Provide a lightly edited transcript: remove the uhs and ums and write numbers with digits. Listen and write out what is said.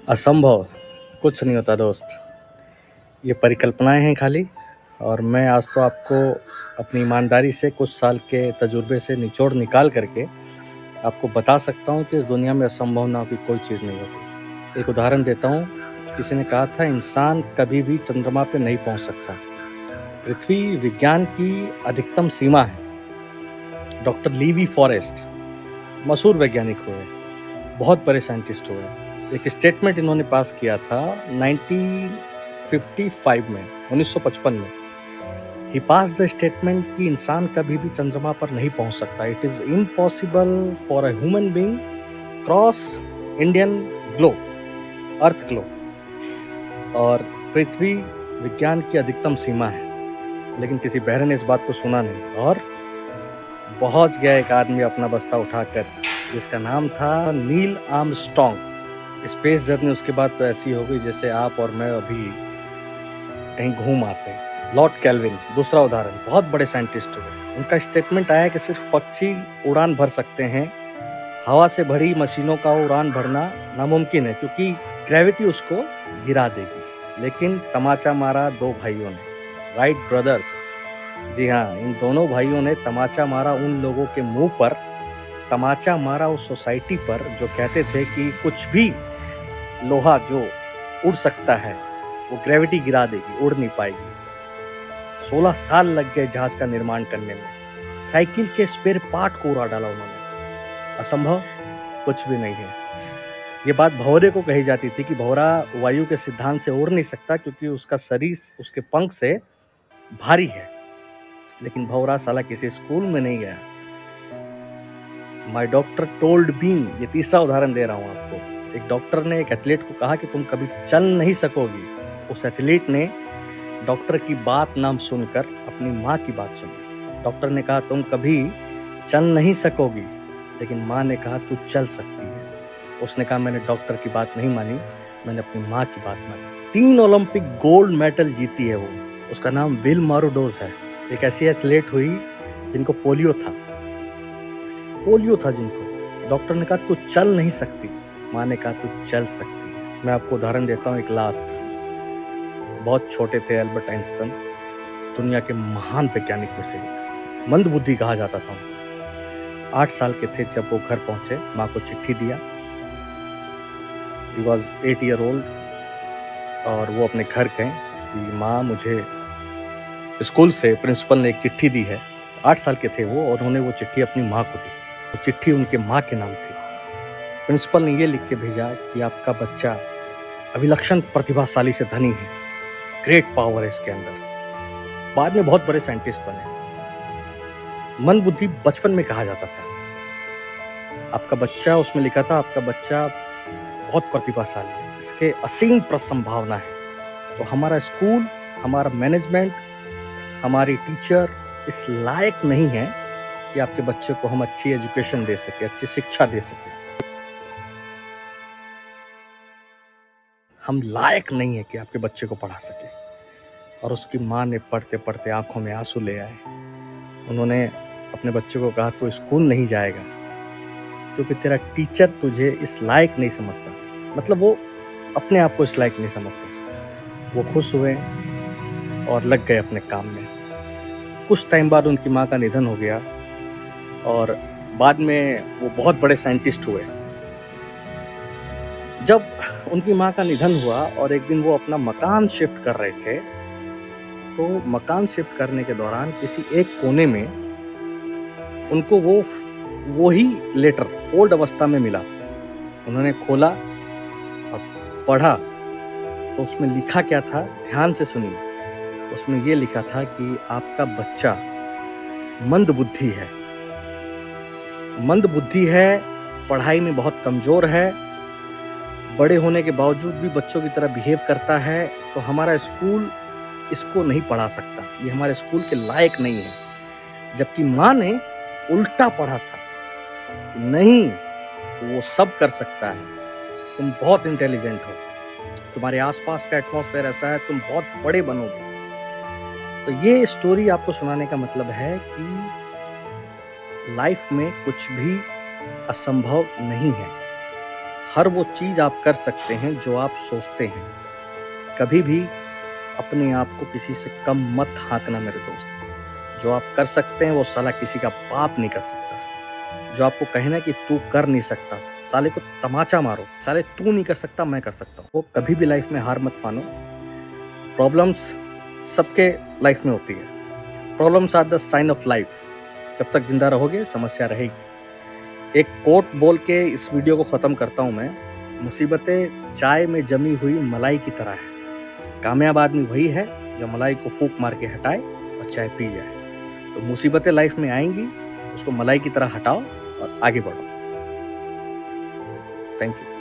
असंभव कुछ नहीं होता दोस्त। ये परिकल्पनाएं हैं खाली। और मैं आज तो आपको अपनी ईमानदारी से कुछ साल के तजुर्बे से निचोड़ निकाल करके आपको बता सकता हूँ कि इस दुनिया में असंभव नाम की कोई चीज़ नहीं होती। एक उदाहरण देता हूँ। किसी ने कहा था इंसान कभी भी चंद्रमा पे नहीं पहुँच सकता। पृथ्वी विज्ञान की अधिकतम सीमा है। डॉक्टर लीवी फॉरेस्ट मशहूर वैज्ञानिक हुए, बहुत बड़े साइंटिस्ट हुए। एक स्टेटमेंट इन्होंने पास किया था 1955 में, 1955 में। ही पास द स्टेटमेंट कि इंसान कभी भी चंद्रमा पर नहीं पहुंच सकता। It is impossible for a human being cross Indian globe, earth globe. और पृथ्वी विज्ञान की अधिकतम सीमा है। लेकिन किसी बहरे ने इस बात को सुना नहीं और पहुंच गया एक आदमी अपना बस्ता उठाकर, जिसका नाम था नील आर्मस्ट्रॉन्ग। स्पेस जर्नी उसके बाद तो ऐसी हो गई जैसे आप और मैं अभी कहीं घूम आते हैं। लॉर्ड केल्विन दूसरा उदाहरण, बहुत बड़े साइंटिस्ट हुए। उनका स्टेटमेंट आया कि सिर्फ पक्षी उड़ान भर सकते हैं, हवा से भरी मशीनों का उड़ान भरना नामुमकिन है क्योंकि ग्रेविटी उसको गिरा देगी। लेकिन तमाचा मारा दो भाइयों ने, राइट ब्रदर्स। जी हाँ, इन दोनों भाइयों ने तमाचा मारा उन लोगों के मुंह पर, तमाचा मारा उस सोसाइटी पर जो कहते थे कि कुछ भी लोहा जो उड़ सकता है वो ग्रेविटी गिरा देगी, उड़ नहीं पाएगी। 16 साल लग गए जहाज का निर्माण करने में। साइकिल के स्पेयर पार्ट को उड़ा डाला उन्होंने। असंभव कुछ भी नहीं है। ये बात भंवरे को कही जाती थी कि भंवरा वायु के सिद्धांत से उड़ नहीं सकता क्योंकि उसका शरीर उसके पंख से भारी है। लेकिन भंवरा साला किसी स्कूल में नहीं गया। माई डॉक्टर टोल्ड मी, ये तीसरा उदाहरण दे रहा हूँ आपको। एक डॉक्टर ने एक एथलीट को कहा कि तुम कभी चल नहीं सकोगी। उस एथलीट ने डॉक्टर की बात ना सुनकर अपनी माँ की बात सुनी। डॉक्टर ने कहा तुम कभी चल नहीं सकोगी, लेकिन माँ ने कहा तू चल सकती है। उसने कहा मैंने डॉक्टर की बात नहीं मानी, मैंने अपनी माँ की बात मानी। 3 ओलंपिक गोल्ड मेडल जीती है वो। उसका नाम विल मारुडोस है। एक ऐसी एथलीट हुई जिनको पोलियो था जिनको। डॉक्टर ने कहा तू चल नहीं सकती, माँ ने कहा तू चल सकती है। मैं आपको उदाहरण देता हूँ एक लास्ट। बहुत छोटे थे एल्बर्ट आइंस्टाइन, दुनिया के महान वैज्ञानिक में से एक। मंदबुद्धि कहा जाता था उनको। 8 साल के थे जब वो घर पहुंचे, माँ को चिट्ठी दिया। ही वॉज 8 ईयर ओल्ड और वो अपने घर गए कि माँ मुझे स्कूल से प्रिंसिपल ने एक चिट्ठी दी है। 8 साल के थे वो और उन्होंने वो चिट्ठी अपनी माँ को दी। वो चिट्ठी उनके माँ के नाम थी। प्रिंसिपल ने ये लिख के भेजा कि आपका बच्चा अभिलक्षण प्रतिभाशाली से धनी है, ग्रेट पावर है इसके अंदर। बाद में बहुत बड़े साइंटिस्ट बने। मंदबुद्धि बचपन में कहा जाता था। आपका बच्चा, उसमें लिखा था आपका बच्चा बहुत प्रतिभाशाली है, इसके असीम संभावना है। तो हमारा स्कूल, हमारा मैनेजमेंट, हमारी टीचर इस लायक नहीं है कि आपके बच्चे को हम अच्छी एजुकेशन दे सके, अच्छी शिक्षा दे सके। हम लायक नहीं है कि आपके बच्चे को पढ़ा सके। और उसकी माँ ने पढ़ते पढ़ते आंखों में आंसू ले आए। उन्होंने अपने बच्चे को कहा तू स्कूल नहीं जाएगा क्योंकि तेरा टीचर तुझे इस लायक नहीं समझता। मतलब वो अपने आप को इस लायक नहीं समझते। वो खुश हुए और लग गए अपने काम में। कुछ टाइम बाद उनकी माँ का निधन हो गया और बाद में वो बहुत बड़े साइंटिस्ट हुए। जब उनकी माँ का निधन हुआ और एक दिन वो अपना मकान शिफ्ट कर रहे थे, तो मकान शिफ्ट करने के दौरान किसी एक कोने में उनको वो ही लेटर फोल्ड अवस्था में मिला। उन्होंने खोला और पढ़ा तो उसमें लिखा क्या था, ध्यान से सुनिए। उसमें ये लिखा था कि आपका बच्चा मंदबुद्धि है, पढ़ाई में बहुत कमजोर है, बड़े होने के बावजूद भी बच्चों की तरह बिहेव करता है, तो हमारा स्कूल इसको नहीं पढ़ा सकता, ये हमारे स्कूल के लायक नहीं है। जबकि माँ ने उल्टा पढ़ा था, नहीं वो सब कर सकता है, तुम बहुत इंटेलिजेंट हो, तुम्हारे आसपास का एटमॉस्फेयर ऐसा है, तुम बहुत बड़े बनोगे। तो ये स्टोरी आपको सुनाने का मतलब है कि लाइफ में कुछ भी असंभव नहीं है। हर वो चीज़ आप कर सकते हैं जो आप सोचते हैं। कभी भी अपने आप को किसी से कम मत हाँकना मेरे दोस्त। जो आप कर सकते हैं वो साला किसी का बाप नहीं कर सकता। जो आपको कहे ना कि तू कर नहीं सकता, साले को तमाचा मारो। साले तू नहीं कर सकता, मैं कर सकता हूँ। वो कभी भी लाइफ में हार मत मानो। प्रॉब्लम्स सबके लाइफ में होती है। Problems are the sign of life. जब तक जिंदा रहोगे समस्या रहेगी। एक कोट बोल के इस वीडियो को ख़त्म करता हूँ मैं। मुसीबतें चाय में जमी हुई मलाई की तरह है। कामयाब आदमी वही है जो मलाई को फूंक मार के हटाए और चाय पी जाए। तो मुसीबतें लाइफ में आएंगी, उसको मलाई की तरह हटाओ और आगे बढ़ो। Thank you.